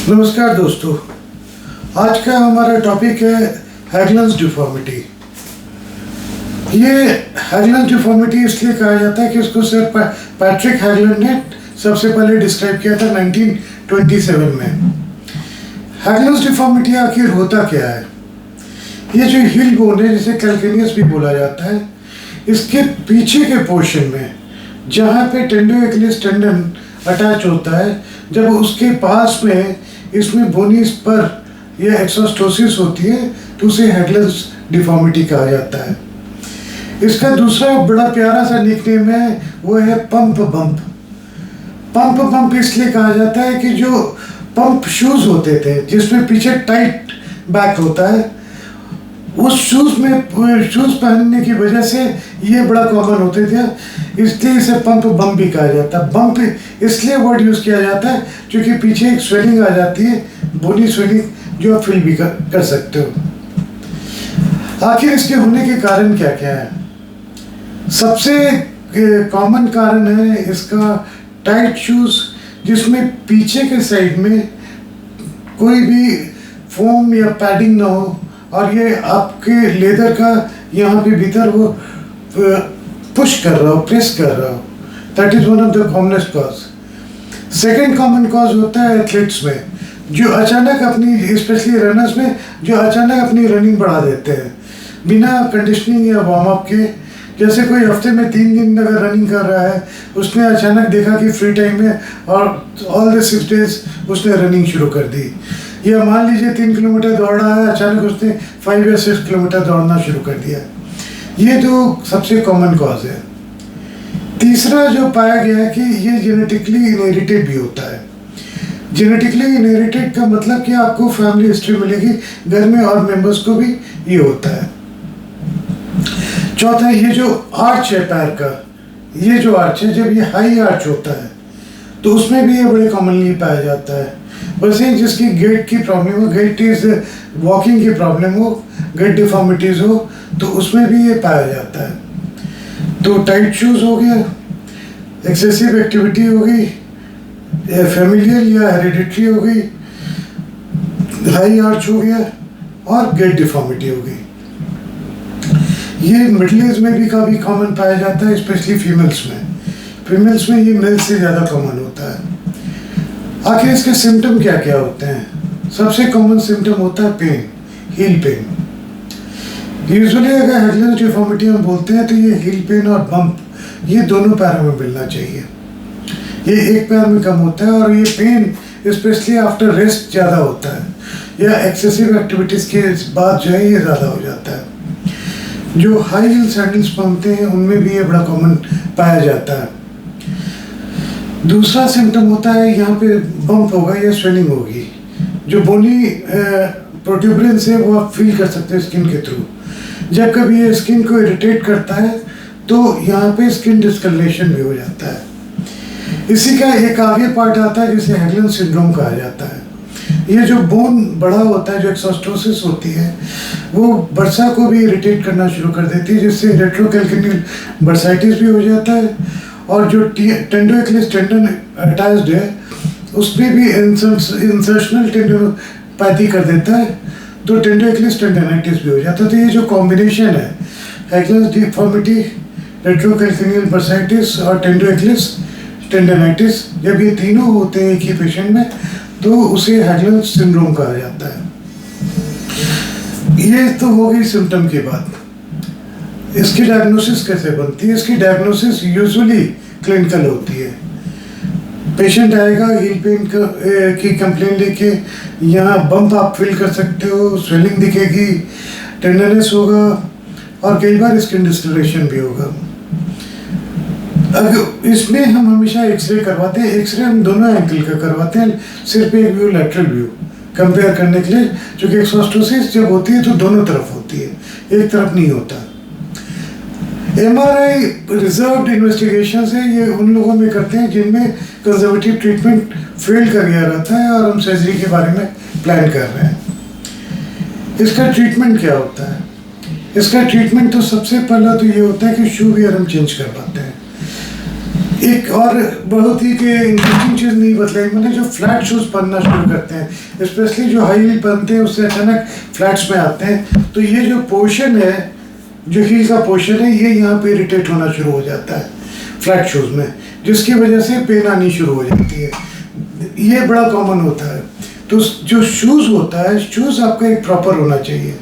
नमस्कार दोस्तों, आज का हमारा टॉपिक है हैगलन्स डिफॉर्मिटी। ये हैगलन्स डिफॉर्मिटी इसलिए कहा जाता है कि इसको सर पैट्रिक हैगलन ने सबसे पहले डिस्क्राइब किया था 1927 में। हैगलन्स डिफॉर्मिटी आखिर होता क्या है? ये जो हिल बोन है, जिसे कैल्केनियस भी बोला जाता है, इसके पीछे के पोर्शन में जहाँ पे टेंडोएक्लिस टेंडन अटैच होता है, जब उसके पास में इसमें बोनी पर यह एक्सोस्टोसिस होती है तो उसे हैगलन्स डिफॉर्मिटी कहा जाता है। इसका दूसरा बड़ा प्यारा सा निकनेम है, वो है पंप बम्प। पंप बम्प इसलिए कहा जाता है कि जो पंप शूज होते थे जिसमें पीछे टाइट बैक होता है, उस शूज पहनने की वजह से ये बड़ा कॉमन होते थे, इसलिए इसे पंप बम्प भी कहा जाता है। बम्प इसलिए वर्ड यूज़ किया जाता है क्योंकि पीछे एक स्वेलिंग आ जाती है, बोनी स्वेलिंग, जो आप फील भी कर सकते हो। आखिर इसके होने के कारण क्या क्या है? सबसे कॉमन कारण है इसका टाइट शूज, जिसमें पीछे के साइड में कोई भी फोम या पैडिंग ना हो और ये आपके लेदर का यहाँ पे भीतर वो पुश कर रहा हो, प्रेस कर रहा हो। That is one of the commonest cause. Second common cause होता है एथलीट्स में, जो अचानक अपनी, स्पेशली रनर्स में, जो अचानक अपनी रनिंग बढ़ा देते हैं बिना कंडीशनिंग या वार्म अप के। जैसे कोई हफ्ते में 3 दिन अगर रनिंग कर रहा है, उसने अचानक देखा कि फ्री टाइम में और ऑल द 6 डेज उसने रनिंग शुरू कर दी, या मान लीजिए 3 किलोमीटर दौड़ रहा है, अचानक उसने 5 या 6 किलोमीटर दौड़ना शुरू कर दिया। ये तो सबसे कॉमन कॉज है। तीसरा जो पाया गया है कि ये जेनेटिकली इनहेरिटेड भी होता है। जेनेटिकली इनहेरिटेड का मतलब कि आपको फैमिली हिस्ट्री मिलेगी, घर में और मेंबर्स को भी ये होता है। चौथा, ये जो आर्च है पैर का, ये जो आर्च है, जब ये हाई आर्च होता है तो उसमें भी ये बड़े कॉमनली पाया जाता है। बस ये जिसकी गेट की प्रॉब्लम हो, गेट इज वॉकिंग की प्रॉब्लम हो, गेट डिफॉर्मिटीज हो, तो उसमें भी ये पाया जाता है। तो टाइट शूज हो गया, एक्सेसिव एक्टिविटी हो गई, फैमिलियल या हेरिडिटरी हो गई, हाई आर्च हो गया और गेट डिफॉर्मिटी हो गई। ये मिडिल एज में भी काफ़ी कॉमन पाया जाता है, स्पेशली फीमेल्स में। फीमेल्स में ये मेल से ज़्यादा कॉमन होता है। आखिर इसके सिम्टम क्या क्या होते हैं? सबसे कॉमन सिम्टम होता है पेन, हील पेन। यूजुअली अगर हैगलन्स डिफॉर्मिटी हम बोलते हैं तो ये हील पेन और बम्प, ये दोनों पैरों में मिलना चाहिए। ये एक पैर में कम होता है और ये पेन स्पेशली आफ्टर रेस्ट ज़्यादा होता है या एक्सेसिव एक्टिविटीज़ के बाद जो है ये ज़्यादा हो जाता है। जो हाई हील सैंडल्स पहनते हैं उनमें भी ये बड़ा कॉमन पाया जाता है। दूसरा सिम्टम होता है यहाँ पे बम्प होगा या स्वेलिंग होगी। जो बोनी प्रोट्यूबरेंस है वो आप फील कर सकते हैं स्किन के थ्रू। जब कभी ये स्किन को इरिटेट करता है तो यहाँ पे स्किन डिस्कलरेशन भी हो जाता है। इसी का एक आगे पार्ट आता है जिसे हैगलन सिंड्रोम कहा जाता है। ये जो बोन बड़ा होता है, जो एक्सोस्टोसिस होती है, वो बर्सा को भी इरिटेट करना शुरू कर देती है, जिससे रेट्रोकैल्केनियल बर्साइटिस भी हो जाता है। और जो टेंडोएक्लिस टेंडन अटैच्ड है उसमें भी इंसर्शनल टेंडोपैथी कर देता है, तो टेंडोएक्लिस टेंडनाइटिस भी हो जाता है। तो ये जो कॉम्बिनेशन है हैगलन्स डिफॉर्मिटी, रेट्रोकैल्केनियल बर्साइटिस और टेंडोएक्लिस टेंडनाइटिस, जब ये तीनों होते हैं एक ही पेशेंट में तो उसे हैगलन्स सिंड्रोम कहा जाता है। ये तो हो गई सिम्टम की बात। इसकी डायग्नोसिस कैसे बनती है? इसकी डायग्नोसिस यूजुअली क्लिनिकल होती है। पेशेंट आएगा हील पेन की कंप्लेन लेके, यहाँ बम्प आप फील कर सकते हो, स्वेलिंग दिखेगी, टेंडरनेस होगा और कई बार स्किन डिस्कलरेशन भी होगा। अगर इसमें हम हमेशा एक्सरे करवाते हैं। एक्सरे हम दोनों एंकल का करवाते हैं, सिर्फ एक व्यू, लेटरल व्यू कंपेयर करने के लिए, क्योंकि एक्सोस्टोसिस जब होती है तो दोनों तरफ होती है, एक तरफ नहीं होता। MRI रिजर्व्ड इन्वेस्टिगेशन है, ये उन लोगों में करते हैं जिनमें कंजर्वेटिव ट्रीटमेंट फेल कर गया रहता है और हम सर्जरी के बारे में प्लान कर रहे हैं। इसका ट्रीटमेंट क्या होता है? इसका ट्रीटमेंट तो सबसे पहला तो ये होता है कि शू वियर हम चेंज करवाते हैं। एक और बहुत ही कि इंटरेस्टिंग चीज़ नहीं बतलाई मैंने, जो फ्लैट शूज़ पहनना शुरू करते हैं, स्पेशली जो हाई हील पहनते हैं उससे अचानक फ्लैट्स में आते हैं, तो ये जो पोर्शन है, जो हील का पोर्शन है, ये यहाँ पे इरिटेट होना शुरू हो जाता है फ्लैट शूज़ में, जिसकी वजह से पेन आनी शुरू हो जाती है। ये बड़ा कॉमन होता है। तो जो शूज़ होता है, शूज़ आपका एक प्रॉपर होना चाहिए,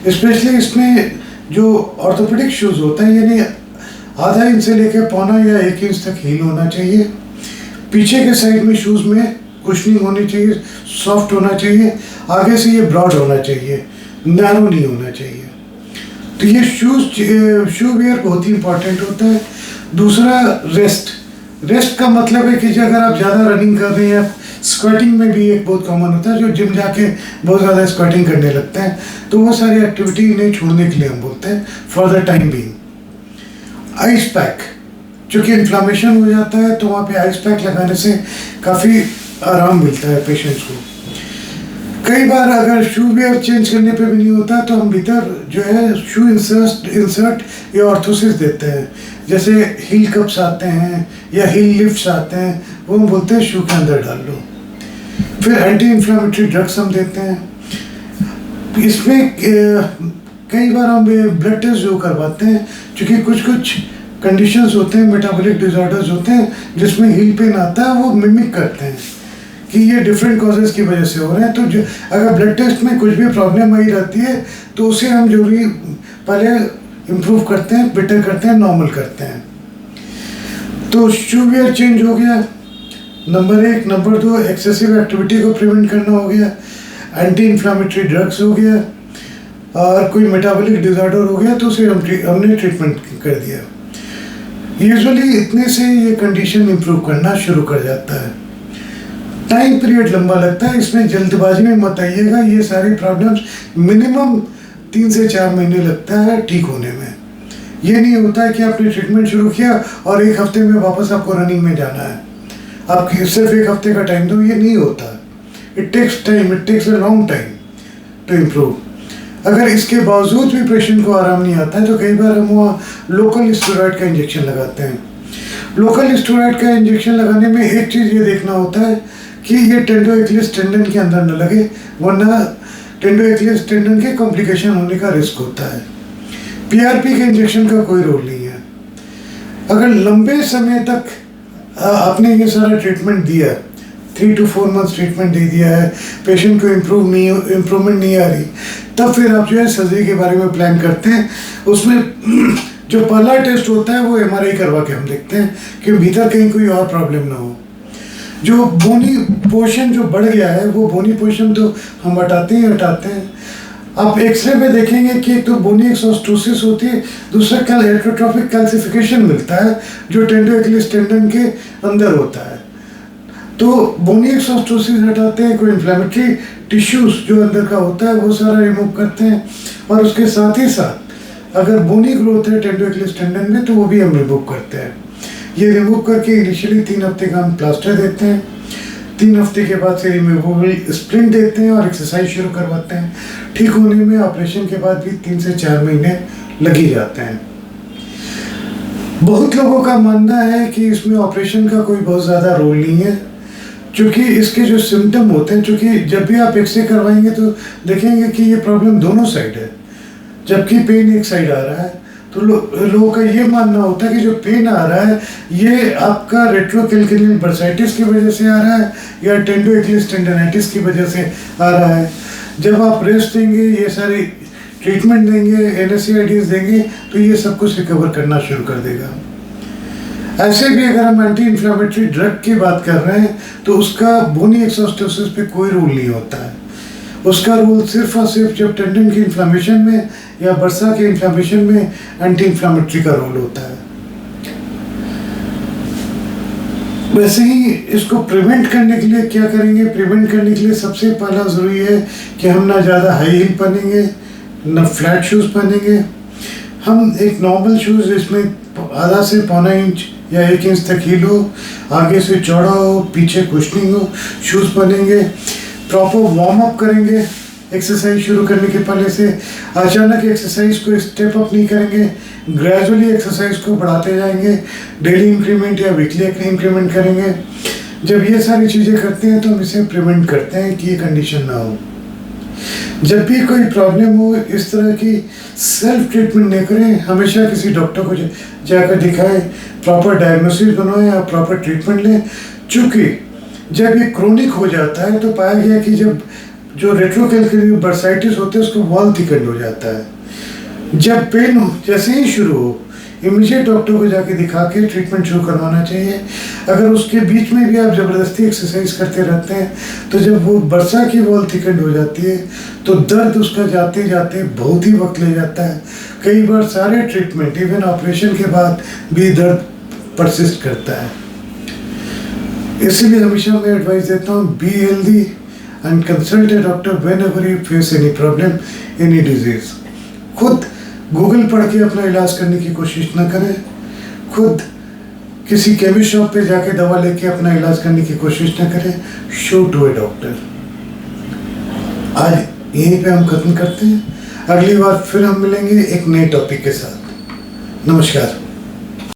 स्पेशली इसमें जो ऑर्थोपेडिक शूज़ होता है, यानी आधा इंच से लेकर पौना या 1 इंच तक हील होना चाहिए। पीछे के साइड में शूज़ में कुशनिंग होनी चाहिए, सॉफ्ट होना चाहिए, आगे से ये ब्रॉड होना चाहिए, नैरो नहीं होना चाहिए। तो ये शू वेयर बहुत ही इंपॉर्टेंट होता है। दूसरा रेस्ट का मतलब है कि अगर आप ज़्यादा रनिंग कर रहे हैं, स्क्वाटिंग में भी एक बहुत कॉमन होता है, जो जिम जाके बहुत ज़्यादा स्क्वाटिंग करने लगते हैं, तो वो सारी एक्टिविटी नहीं छोड़ने के लिए हम बोलते हैं for the time being. Ice pack, चूँकि इन्फ्लामेशन हो जाता है तो वहाँ पे आइस पैक लगाने से काफ़ी आराम मिलता है पेशेंट्स को। कई बार अगर शू वेयर चेंज करने पे भी नहीं होता तो हम भीतर जो है शू इंसर्ट या ऑर्थोसिस देते हैं, जैसे हील कप्स आते हैं या हील लिफ्ट्स आते हैं, वो हम बोलते हैं शू के अंदर डाल लो। फिर एंटी इन्फ्लामेटरी ड्रग्स हम देते हैं। इसमें कई बार हम ब्लड टेस्ट जो करवाते हैं, क्योंकि कुछ कंडीशंस होते हैं, मेटाबॉलिक डिसऑर्डर्स होते हैं जिसमें हील पेन आता है, वो मिमिक करते हैं कि ये डिफरेंट कॉजेज़ की वजह से हो रहे हैं। तो जो अगर ब्लड टेस्ट में कुछ भी प्रॉब्लम आई रहती है तो उसे हम जो भी पहले इम्प्रूव करते हैं, बेटर करते हैं, नॉर्मल करते हैं। तो शू वेयर चेंज हो गया, नंबर 1। नंबर 2, एक्सेसिव एक्टिविटी को प्रिवेंट करना हो गया, एंटी इन्फ्लामेटरी ड्रग्स हो गया, और कोई मेटाबॉलिक डिसऑर्डर हो गया तो उसे हमने ट्रीटमेंट कर दिया। यूजुअली इतने से ये कंडीशन इम्प्रूव करना शुरू कर जाता है। टाइम पीरियड लंबा लगता है, इसमें जल्दबाजी में मत आइएगा। ये सारी प्रॉब्लम्स मिनिमम 3 से 4 महीने लगता है ठीक होने में। ये नहीं होता है कि आपने ट्रीटमेंट शुरू किया और 1 हफ्ते में वापस आपको रनिंग में जाना है, आप सिर्फ 1 हफ्ते का टाइम दो, ये नहीं होता। It takes time, it takes a long time to improve. अगर इसके बावजूद भी पेशेंट को आराम नहीं आता है तो कई बार हम वहाँ लोकल स्टेरॉइड का इंजेक्शन लगाते हैं। लोकल स्टेरॉइड का इंजेक्शन लगाने में एक चीज़ ये देखना होता है कि ये टेंडोएक्लिस टेंडन के अंदर न लगे, वरना टेंडोएक्लिस टेंडन के कॉम्प्लिकेशन होने का रिस्क होता है। पीआरपी के इंजेक्शन का कोई रोल नहीं है। अगर लंबे समय तक आपने ये सारा ट्रीटमेंट दिया, 3 to 4 मंथ्स ट्रीटमेंट दे दिया है, पेशेंट को इम्प्रूवमेंट नहीं आ रही, तब फिर आप जो है सर्जरी के बारे में प्लान करते हैं। उसमें जो पहला टेस्ट होता है वो एमआरआई करवा के हम देखते हैं कि भीतर कहीं कोई और प्रॉब्लम ना हो। जो बोनी पोर्शन जो बढ़ गया है, वो बोनी पोर्शन तो हम हटाते हैं। आप एक्सरे में देखेंगे कि एक तो बोनी एक्सोस्टोसिस होती है, दूसरा हेटरोट्रोपिक कैल्सिफिकेशन मिलता है जो टेंडोएक्लिस टेंडन के अंदर होता है। तो बोनी एक्सोस्टोसिस हटाते हैं, कोई इन्फ्लेमेटरी टिश्यूज जो अंदर का होता है वो सारा रिमूव करते हैं, और उसके साथ ही साथ अगर बोनी ग्रोथ है टेंडोएक्लिस टेंडन में तो वो भी हम रिमूव करते हैं। ये रिमूव करके इनिशियली 3 हफ्ते का हम प्लास्टर देते हैं, 3 हफ्ते के बाद से रिमूवेबल स्प्लिंट देते हैं और एक्सरसाइज शुरू करवाते हैं। ठीक होने में ऑपरेशन के बाद भी 3 से 4 महीने लग ही जाते हैं। बहुत लोगों का मानना है कि इसमें ऑपरेशन का कोई बहुत ज़्यादा रोल नहीं है, क्योंकि इसके जो सिम्टम होते हैं, क्योंकि जब भी आप एक्सरे करवाएंगे तो देखेंगे कि ये प्रॉब्लम दोनों साइड है, जबकि पेन एक साइड आ रहा है। तो लोगों का ये मानना होता है कि जो पेन आ रहा है ये आपका रेट्रोकैल्केनियल बर्साइटिस की वजह से आ रहा है या टेंडोएक्लिस टेंडनाइटिस की वजह से आ रहा है। जब आप रेस्ट देंगे, ये सारी ट्रीटमेंट देंगे, एनएसएआईडीज देंगे, तो ये सब कुछ रिकवर करना शुरू कर देगा। ऐसे भी अगर हम एंटी इन्फ्लेमेटरी ड्रग की बात कर रहे हैं तो उसका बोनी एक्सोस्टोसिस पे कोई रोल नहीं होता है। उसका रोल सिर्फ और सिर्फ जब टेंडन की इन्फ्लेमेशन में या बर्सा के इन्फ्लेमेशन में एंटी इन्फ्लेमेटरी का रोल होता है। वैसे ही इसको प्रिवेंट करने के लिए क्या करेंगे? प्रिवेंट करने के लिए सबसे पहला ज़रूरी है कि हम ना ज़्यादा हाई हील पहनेंगे, ना फ्लैट शूज़ पहनेंगे। हम एक नॉर्मल शूज़ जिसमें आधा से पौना इंच या 1 इंच तक हील हो, आगे से चौड़ा हो, पीछे कुशनिंग हो, शूज़ पहनेंगे। प्रॉपर वार्म अप करेंगे, एक्सरसाइज शुरू करने के पहले से अचानक एक्सरसाइज को स्टेप अप नहीं करेंगे, ग्रेजुअली एक्सरसाइज को बढ़ाते जाएंगे, डेली इंक्रीमेंट या वीकली इंक्रीमेंट करेंगे। जब ये सारी चीज़ें करते हैं तो हम इसे प्रिवेंट करते हैं कि ये कंडीशन ना हो। जब भी कोई प्रॉब्लम हो इस तरह की सेल्फ ट्रीटमेंट नहीं करें, हमेशा किसी डॉक्टर को जाकर दिखाएं, प्रॉपर डायग्नोसिस बनवाएं या प्रॉपर ट्रीटमेंट लें। चूँकि जब ये क्रोनिक हो जाता है तो पाया गया कि जब जो रेट्रोकैल्कुलर बर्साइटिस होते हैं उसको वॉल थिकन्ड हो जाता है। जब पेन हो जैसे ही शुरू हो इमीडिएट डॉक्टर को जाके दिखा के ट्रीटमेंट शुरू करवाना चाहिए। अगर उसके बीच में भी आप ज़बरदस्ती एक्सरसाइज करते रहते हैं तो जब वो बरसा की वॉल थिकन्ड हो जाती है तो दर्द उसका जाते जाते बहुत ही वक्त ले जाता है। कई बार सारे ट्रीटमेंट इवन ऑपरेशन के बाद भी दर्द परसिस्ट करता है। इसीलिए हमेशा मैं एडवाइस देता हूँ, be healthy and consult A doctor whenever you face any problem, any disease. खुद गूगल पढ़ के अपना इलाज करने की कोशिश ना करें, खुद किसी केमिस्ट शॉप पे जाके दवा लेके अपना इलाज करने की कोशिश ना करें, शो टू ए डॉक्टर। आज यहीं पे हम खत्म करते हैं, अगली बार फिर हम मिलेंगे एक नए टॉपिक के साथ। नमस्कार।